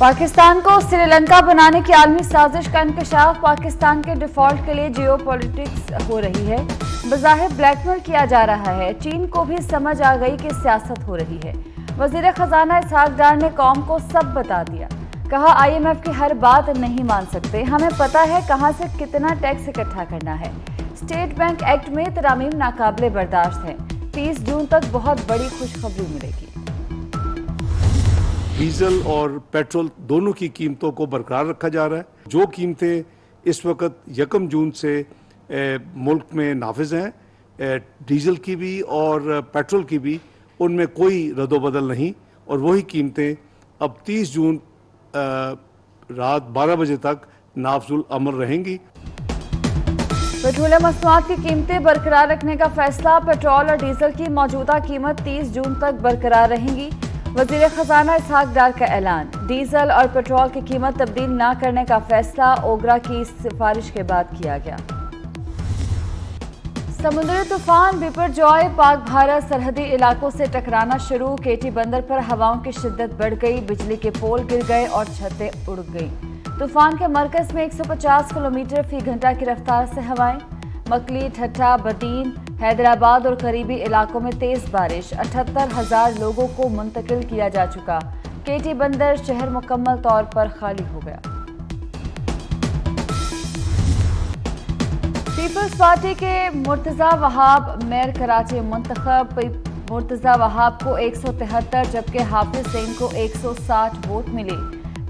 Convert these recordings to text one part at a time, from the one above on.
پاکستان کو سری لنکا بنانے کی عالمی سازش کا انکشاف پاکستان کے ڈیفالٹ کے لیے جیو پولیٹکس ہو رہی ہے۔ بظاہر بلیک میل کیا جا رہا ہے۔ چین کو بھی سمجھ آ گئی کہ سیاست ہو رہی ہے۔ وزیر خزانہ اسحاق ڈار نے قوم کو سب بتا دیا۔ کہا IMF کی ہر بات نہیں مان سکتے، ہمیں پتہ ہے کہاں سے کتنا ٹیکس اکٹھا کرنا ہے۔ اسٹیٹ بینک ایکٹ میں ترامیم ناقابل برداشت ہیں۔ 30 جون تک بہت بڑی خوشخبری ملے گی۔ ڈیزل اور پیٹرول دونوں کی قیمتوں کو برقرار رکھا جا رہا ہے۔ جو قیمتیں اس وقت 1 جون سے ملک میں نافذ ہیں، ڈیزل کی بھی اور پیٹرول کی بھی، ان میں کوئی رد و بدل نہیں، اور وہی قیمتیں اب 30 جون رات 12 بجے تک نافذ العمل رہیں گی۔ پیٹرولیم مصنوعات کی قیمتیں برقرار رکھنے کا فیصلہ۔ پیٹرول اور ڈیزل کی موجودہ قیمت 30 جون تک برقرار رہیں گی۔ وزیر خزانہ اسحاق ڈار کا اعلان۔ ڈیزل اور پیٹرول کی قیمت تبدیل نہ کرنے کا فیصلہ اوگرا کی سفارش کے بعد کیا گیا۔ سمندری طوفان بپرجوائے پاک بھارت سرحدی علاقوں سے ٹکرانا شروع۔ کیٹی بندر پر ہواؤں کی شدت بڑھ گئی، بجلی کے پول گر گئے اور چھتیں اڑ گئیں۔ طوفان کے مرکز میں 150 کلومیٹر فی گھنٹہ کی رفتار سے ہوائیں۔ مکلی، ٹھٹھہ، بدین، حیدرآباد اور قریبی علاقوں میں تیز بارش۔ 78,000 لوگوں کو منتقل کیا جا چکا۔ کیٹی بندر شہر مکمل طور پر خالی ہو گیا۔ پیپلز پارٹی کے مرتضی وہاب میئر کراچی منتخب۔ مرتضی وہاب کو 173 جبکہ حافظ سعید کو 160 ووٹ ملے۔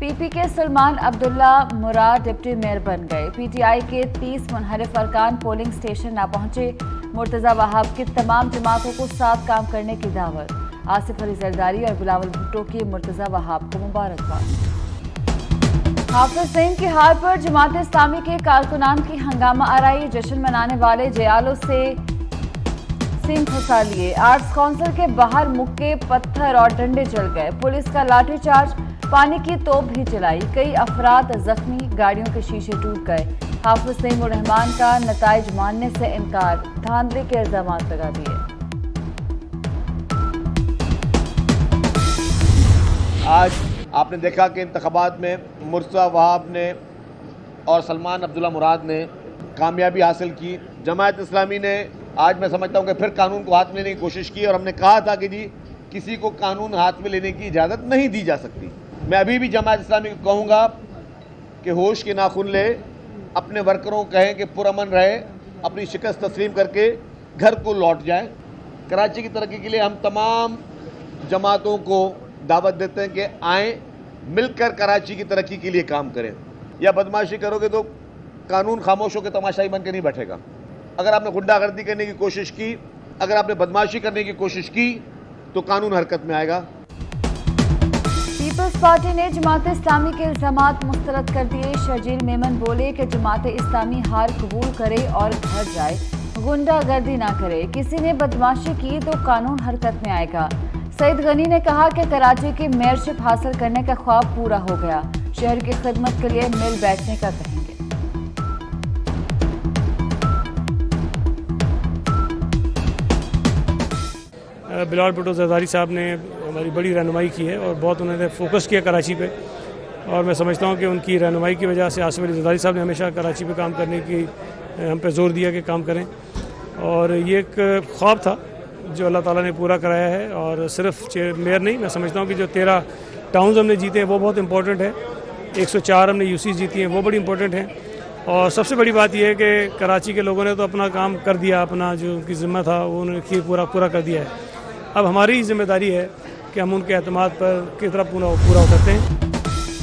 PP کے سلمان عبداللہ مراد ڈپٹی میئر بن گئے۔ PTI کے 30 منحرف ارکان پولنگ سٹیشن نہ پہنچے۔ مرتضی وہاب کی تمام جماعتوں کو ساتھ کام کرنے کی دعوت۔ آصف علی زرداری اور بلاول بھٹو کی مرتضی وہاب کو مبارکباد۔ حافظ سعید کی ہار پر جماعت اسلامی کے کارکنان کی ہنگامہ آرائی۔ جشن منانے والے جیالوں سے سینگ پھنسا لیے۔ آرٹس کونسل کے باہر مکے، پتھر اور ڈنڈے چل گئے۔ پولیس کا لاٹھی چارج، پانی کی توپ بھی چلائی۔ کئی افراد زخمی، گاڑیوں کے شیشے ٹوٹ گئے۔ حافظ سعید الرحمان کا نتائج ماننے سے انکار، دھاندلی کے الزامات لگا دیے۔ آج آپ نے دیکھا کہ انتخابات میں مرتضی وہاب نے اور سلمان عبداللہ مراد نے کامیابی حاصل کی۔ جماعت اسلامی نے آج میں سمجھتا ہوں کہ پھر قانون کو ہاتھ میں لینے کی کوشش کی، اور ہم نے کہا تھا کہ جی کسی کو قانون ہاتھ میں لینے کی اجازت نہیں دی جا سکتی۔ میں ابھی بھی جماعت اسلامی کو کہوں گا کہ ہوش کے ناخن لے، اپنے ورکروں کو کہیں کہ پرامن رہے، اپنی شکست تسلیم کر کے گھر کو لوٹ جائیں۔ کراچی کی ترقی کے لیے ہم تمام جماعتوں کو دعوت دیتے ہیں کہ آئیں، مل کر کراچی کی ترقی کے لیے کام کریں۔ یا بدماشی کرو گے تو قانون خاموشوں کے تماشائی بن کے نہیں بیٹھے گا۔ اگر آپ نے غنڈہ گردی کرنے کی کوشش کی، اگر آپ نے بدماشی کرنے کی کوشش کی تو قانون حرکت میں آئے گا۔ پیپلز پارٹی نے جماعت اسلامی کے الزامات مسترد کر دیے۔ شرجیل میمن بولے کہ جماعت اسلامی ہار قبول کرے اور گھر جائے، غنڈہ گردی نہ کرے۔ کسی نے بدماشی کی تو قانون حرکت میں آئے گا۔ سعید غنی نے کہا کہ کراچی کی میئرشپ حاصل کرنے کا خواب پورا ہو گیا، شہر کی خدمت کے لیے مل بیٹھنے کا کہیں گے۔ بلاول بھٹو زرداری صاحب نے ہماری بڑی رہنمائی کی ہے اور بہت انہوں نے فوکس کیا کراچی پہ، اور میں سمجھتا ہوں کہ ان کی رہنمائی کی وجہ سے آصف علی زرداری صاحب نے ہمیشہ کراچی پہ کام کرنے کی ہم پہ زور دیا کہ کام کریں، اور یہ ایک خواب تھا جو اللہ تعالیٰ نے پورا کرایا ہے۔ اور صرف میئر نہیں، میں سمجھتا ہوں کہ جو 13 ٹاؤنز ہم نے جیتے ہیں وہ بہت امپورٹنٹ ہے۔ 104 ہم نے UC جیتی ہیں، وہ بڑی امپورٹنٹ ہیں۔ اور سب سے بڑی بات یہ ہے کہ کراچی کے لوگوں نے تو اپنا کام کر دیا، اپنا جو ان کی ذمہ تھا وہ انہوں نے پورا کر دیا ہے۔ اب ہماری ذمہ داری ہے کہ ہم ان کے اعتماد پر کس طرح پورا اترتے ہیں۔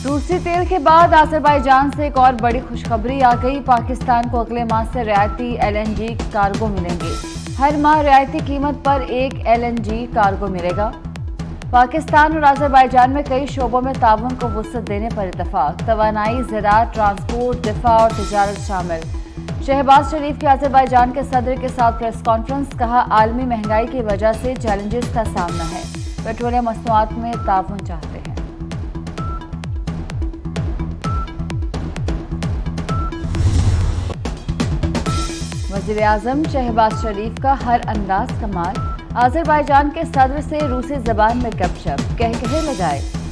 روسی تیل کے بعد آذربائیجان سے ایک اور بڑی خوشخبری آ گئی۔ پاکستان کو اگلے ماہ سے رعایتی LNG کارگو ملیں گے۔ ہر ماہ رعایتی قیمت پر ایک LNG کارگو ملے گا۔ پاکستان اور آذربائیجان میں کئی شعبوں میں تعاون کو وسعت دینے پر اتفاق۔ توانائی، زراعت، ٹرانسپورٹ، دفاع اور تجارت شامل۔ شہباز شریف کی آذربائیجان کے صدر کے ساتھ پریس کانفرنس۔ کہا عالمی مہنگائی کی وجہ سے چیلنجز کا سامنا ہے، پیٹرولیم مصنوعات میں تعاون چاہتے ہیں۔ وزیر اعظم شہباز شریف کا ہر انداز کمال۔ آذربائیجان کے صدر سے روسی زبان میں گپ شپ، کہے لگائے۔